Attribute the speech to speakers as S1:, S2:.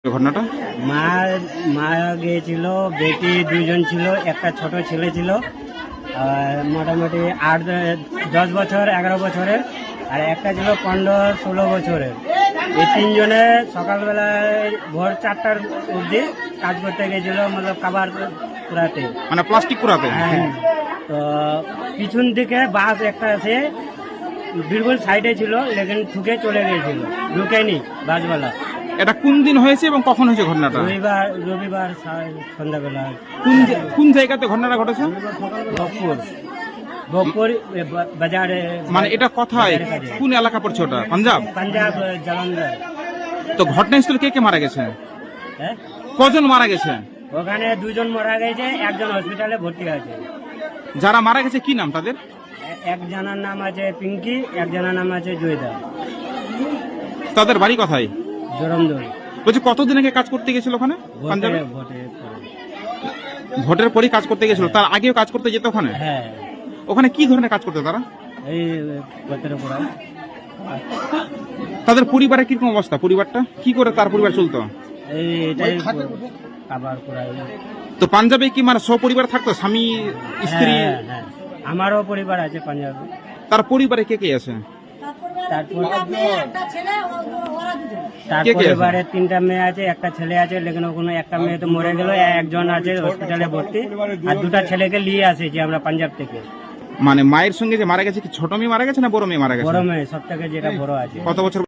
S1: ঘটনাটা
S2: মা মা গিয়েছিল, বেটি দুইজন ছিল, একটা ছোট ছেলে ছিল, আর মোটামুটি 8-10 বছর 11 বছরের, আর একটা ছিল 15-16 বছরের। এই তিনজনে সকালবেলায় ভোর 4টার অবধি কাজ করতে গেছিল, মতলব খাবার কুড়াতে,
S1: মানে প্লাস্টিক কুড়াতে।
S2: হ্যাঁ। তো পিছন থেকে বাস একটা আছে, বিলকুল সাইডে ছিল, লেকিন ঠুকে চলে গিয়েছিল, ঢুকেনি বাসওয়ালা।
S1: এটা কোন দিন হয়েছে এবং কখন হয়েছে ঘটনাটা?
S2: রবিবার সন্ধ্যাবেলা।
S1: কোন জায়গাতে ঘটনাটা ঘটেছে?
S2: ভোগপুর বাজারে।
S1: মানে এটা কোথায়, কোন এলাকা পড়ছে ওটা? পাঞ্জাব
S2: জালন্ধর।
S1: তো ঘটনাস্থলে কে কে মারা গেছে?
S2: হ্যাঁ,
S1: কজন মারা গেছে?
S2: ওখানে দুজন মারা গেছে, একজন হসপিটালে ভর্তি আছে।
S1: যারা মারা গেছে কি নাম তাদের?
S2: একজনের নাম আছে পিঙ্কি, একজনের নাম আছে জয়দা।
S1: তাদের বাড়ি কোথায়?
S2: জোরমদল।
S1: বলছি কতদিন আগে কাজ করতে গেছিল ওখানে পাঞ্জাবে? ভোটের পরই কাজ করতে গেছিল, তার আগেও কাজ করতে যেত ওখানে?
S2: হ্যাঁ।
S1: ওখানে কি ধরনের কাজ করতে তারা?
S2: এই ভোটের উপর।
S1: তাদের পরিবারের কিরকম অবস্থা? পরিবারটা কি করে তার পরিবার চলতো?
S2: এটাই খাবার করাই।
S1: তো পাঞ্জাবে কি মানে সপরিবার থাকতো, স্বামী স্ত্রী?
S2: হ্যাঁ, আমারও পরিবার আছে পাঞ্জাবে।
S1: তার পরিবারে কে কে আছে?
S2: তার
S1: কে কে আছে?
S2: পরিবারে 3টা মেয়ে আছে, একটা ছেলে আছে, লেকিন ওখানে একটা মেয়ে তো মরে গেল, একজন আছে হসপিটালে ভর্তি, আর 2টা ছেলেকে নিয়ে আসেছি আমরা পাঞ্জাব থেকে।
S1: মানে মায়ের সঙ্গে যে মারা গেছে কি ছোট মেয়ে মারা গেছে না বড় মেয়ে মারা গেছে?
S2: বড় মেয়ে, সব থেকে যেটা বড় আছে।
S1: কত বছর